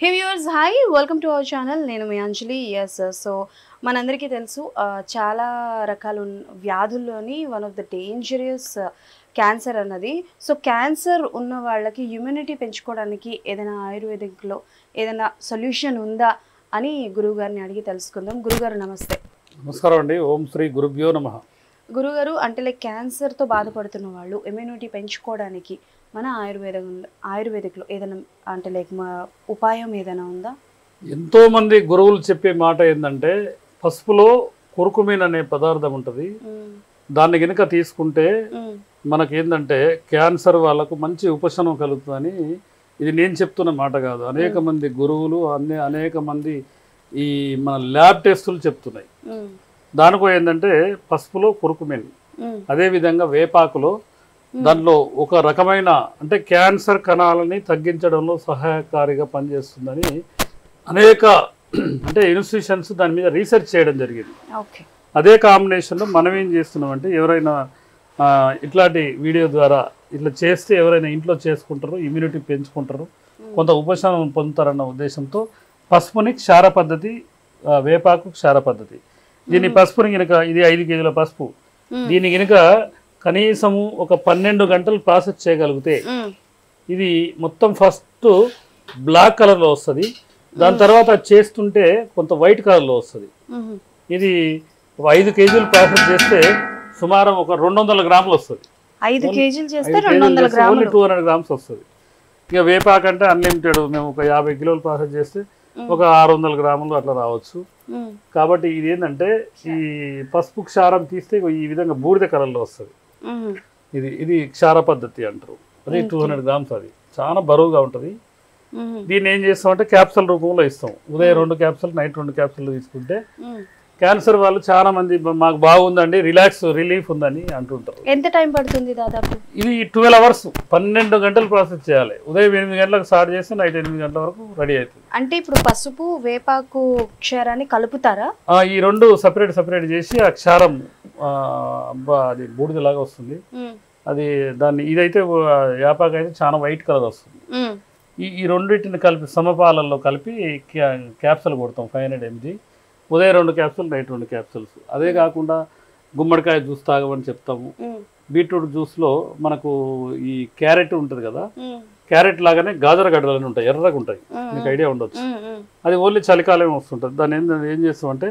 Hey viewers, hi, welcome to our channel. నేను మీ అంజలి. So మనందరికీ తెలుసు చాలా రకాల వ్యాధుల్లోని one of the dangerous cancer అన్నది. సో క్యాన్సర్ ఉన్న వాళ్ళకి ఇమ్యూనిటీ పెంచుకోవడానికి ఏదైనా ఆయుర్వేదిక్లో ఏదైనా సొల్యూషన్ ఉందా అని గురువుగారిని అడిగి తెలుసుకుందాం. గురుగారు నమస్తే. నమస్కారం అండి. ఓం శ్రీ గురుభ్యో నమః. గురుగారు, అంటే లైక్ క్యాన్సర్తో బాధపడుతున్న వాళ్ళు ఇమ్యూనిటీ పెంచుకోవడానికి మన ఆయుర్వేదిక్లో ఏదైనా అంటే లైక్ ఉపాయం ఏదైనా ఉందా? ఎంతోమంది గురువులు చెప్పే మాట ఏంటంటే పసుపులో కుర్కుమిన్ అనే పదార్థం ఉంటుంది. దాన్ని కనుక తీసుకుంటే మనకేంటంటే క్యాన్సర్ వాళ్ళకు మంచి ఉపశమనం కలుగుతుందని. ఇది నేను చెప్తున్న మాట కాదు, అనేక మంది గురువులు అనేక మంది ఈ మన ల్యాబ్ టెస్టులు చెప్తున్నాయి. దానికో ఏంటంటే పసుపులో కుర్కుమిన్, అదేవిధంగా వేపాకులో దాంట్లో ఒక రకమైన అంటే క్యాన్సర్ కణాలని తగ్గించడంలో సహాయకారిగా పనిచేస్తుందని అనేక అంటే ఇన్స్టిట్యూషన్స్ దాని మీద రీసెర్చ్ చేయడం జరిగింది. అదే కాంబినేషన్లో మనం ఏం చేస్తున్నామంటే ఎవరైనా ఇట్లాంటి వీడియో ద్వారా ఇట్లా చేస్తే ఎవరైనా ఇంట్లో చేసుకుంటారు, ఇమ్యూనిటీ పెంచుకుంటారు, కొంత ఉపశమనం పొందుతారన్న ఉద్దేశంతో పసుపుని క్షార పద్ధతి, వేపాకు క్షార పద్ధతి, దీని పసుపుని కనుక ఇది 5 కేజీల పసుపు, దీని కనుక కనీసము ఒక 12 గంటలు ప్రాసెస్ చేయగలిగితే ఇది మొత్తం ఫస్ట్ బ్లాక్ కలర్లో వస్తుంది. దాని తర్వాత చేస్తుంటే కొంత వైట్ కలర్లో వస్తుంది. ఇది 5 కేజీలు ప్రాసెస్ చేస్తే సుమారు ఒక 200 గ్రాములు వస్తుంది. 5 కేజీలు చేస్తే 200 గ్రాములు, 200 గ్రామ్స్ వస్తుంది. ఇక వేపాకంటే అన్లిమిటెడ్, మేము ఒక 50 కిలోలు ప్రాసెస్ చేస్తే ఒక 600 గ్రాములు అట్లా రావచ్చు. కాబట్టి ఇది ఏంటంటే ఈ పసుపు క్షారం తీస్తే ఈ విధంగా బూడిద కలర్లో వస్తుంది. ఇది క్షార పద్ధతి అంటారు. అది 200 గ్రామ్స్, అది చాలా బరువుగా ఉంటుంది. దీన్ని ఏం చేస్తామంటే క్యాప్సూల్ రూపంలో ఇస్తాం. ఉదయం 2 క్యాప్సూల్, నైట్ 2 క్యాప్సూల్ తీసుకుంటే క్యాన్సర్ వాళ్ళు చాలా మంది మాకు బాగుందండి, రిలీఫ్ ఉందని అంటుంటారు. ఎంత టైం పడుతుంది దాదాపు? ఇది 12 అవర్స్, 12 గంటలు ప్రాసెస్ చేయాలి. ఉదయం 8 గంటలకు స్టార్ట్ చేస్తే నైట్ 8 గంటల వరకు రెడీ అవుతుంది. అంటే ఇప్పుడు పసుపు, వేపాకు క్షారాన్ని కలుపుతారా? ఈ రెండు సపరేట్ చేసి ఆ క్షారం అది బూడిదలాగా వస్తుంది. అది దాన్ని ఇదైతే వేపాకు అయితే చాలా వైట్ కలర్ వస్తుంది. ఈ రెండింటిని కలిపి సమపాలల్లో కలిపి క్యాప్సూల్ కొడతాం 500 mg. ఉదయం 2 క్యాప్సూల్, నైట్ 2 క్యాప్సూల్స్. అదే కాకుండా గుమ్మడికాయ జ్యూస్ తాగమని చెప్తాము. బీట్రూట్ జ్యూస్లో మనకు ఈ క్యారెట్ ఉంటుంది కదా, క్యారెట్ లాగానే గాజర గడ్డలని ఉంటాయి, ఎర్రగా ఉంటాయి, మీకు ఐడియా ఉండొచ్చు. అది ఓన్లీ చలికాలం వస్తుంటుంది. దాన్ని ఏం చేస్తామంటే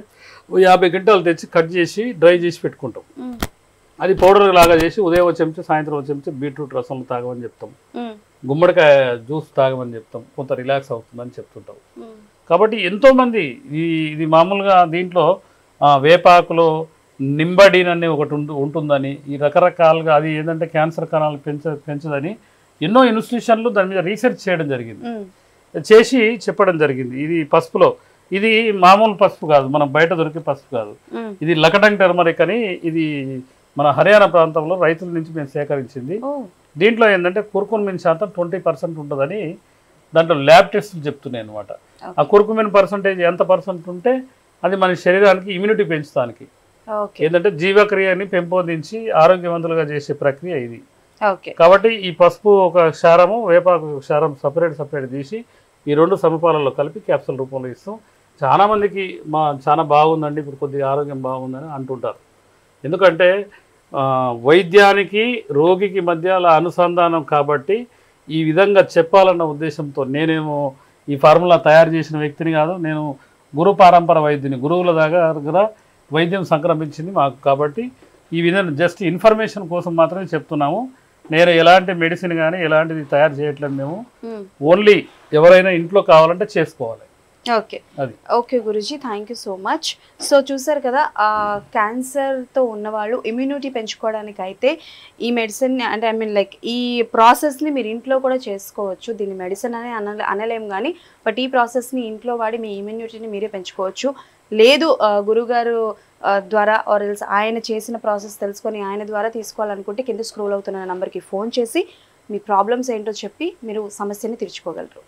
50 గంటలు తెచ్చి కట్ చేసి డ్రై చేసి పెట్టుకుంటాం. అది పౌడర్ లాగా చేసి ఉదయం ఒక చెంచా, సాయంత్రం ఒక చెంచా బీట్రూట్ రసంలో తాగమని చెప్తాం. గుమ్మడికాయ జ్యూస్ తాగమని చెప్తాం, కొంత రిలాక్స్ అవుతుందని చెప్తుంటాం. కాబట్టి ఎంతోమంది ఇది మామూలుగా దీంట్లో వేపాకులో నింబడిన్ అనే ఒకటి ఉంటుందని, ఈ రకరకాలుగా అది ఏంటంటే క్యాన్సర్ కణాలు పెంచదని ఎన్నో ఇన్స్టిట్యూషన్లు దాని మీద రీసెర్చ్ చేయడం జరిగింది, చేసి చెప్పడం జరిగింది. ఇది పసుపులో, ఇది మామూలు పసుపు కాదు, మనం బయట దొరికే పసుపు కాదు. ఇది లకటంగ్ టర్మరిక్ అని, ఇది మన హర్యానా ప్రాంతంలో రైతుల నుంచి మేము సేకరించింది. దీంట్లో ఏంటంటే కుర్కుమిన్ శాతం 20% ఉంటుందని దాంట్లో ల్యాబ్ టెస్టులు చెప్తున్నాయి అనమాట. ఆ కుర్కుమిన్ పర్సంటేజ్ ఎంత పర్సెంట్ ఉంటే అది మన శరీరానికి ఇమ్యూనిటీ పెంచడానికి, ఏంటంటే జీవక్రియని పెంపొందించి ఆరోగ్యవంతులుగా చేసే ప్రక్రియ ఇది. కాబట్టి ఈ పసుపు ఒక క్షారము, వేపాకు క్షారం సపరేట్ తీసి ఈ రెండు సమపాలలో కలిపి క్యాప్సూల్ రూపంలో ఇస్తాం. చాలామందికి చాలా బాగుందండి, ఇప్పుడు కొద్దిగా ఆరోగ్యం బాగుందని అంటుంటారు. ఎందుకంటే వైద్యానికి రోగికి మధ్య అలా అనుసంధానం. కాబట్టి ఈ విధంగా చెప్పాలన్న ఉద్దేశంతో నేనేమో ఈ ఫార్ములా తయారు చేసిన వ్యక్తిని కాదు, నేను గురు పారంపర వైద్యుని, గురువుల దగ్గర వైద్యం సంక్రమించింది మాకు. కాబట్టి ఈ విధంగా జస్ట్ ఇన్ఫర్మేషన్ కోసం మాత్రమే చెప్తున్నాము. నేను ఎలాంటి మెడిసిన్ కానీ ఎలాంటిది తయారు చేయట్లేదు. మేము ఓన్లీ ఎవరైనా ఇంట్లో కావాలంటే చేసుకోవాలి. Okay Guruji, thank you so much. So చూసారు కదా, క్యాన్సర్తో ఉన్నవాళ్ళు ఇమ్యూనిటీ పెంచుకోవడానికి అయితే ఈ మెడిసిన్ అంటే లైక్ ఈ ప్రాసెస్ని మీరు ఇంట్లో కూడా చేసుకోవచ్చు. దీన్ని మెడిసిన్ అని అనలేము కానీ, బట్ ఈ ప్రాసెస్ని ఇంట్లో వాడి మీ ఇమ్యూనిటీని మీరే పెంచుకోవచ్చు. లేదు గురుగారు ద్వారా ఆర్ ఎల్స్ ఆయన చేసిన ప్రాసెస్ తెలుసుకొని ఆయన ద్వారా తీసుకోవాలనుకుంటే కింద స్క్రోల్ అవుతున్న నెంబర్కి ఫోన్ చేసి మీ ప్రాబ్లమ్స్ ఏంటో చెప్పి మీరు సమస్యని తీర్చుకోగలరు.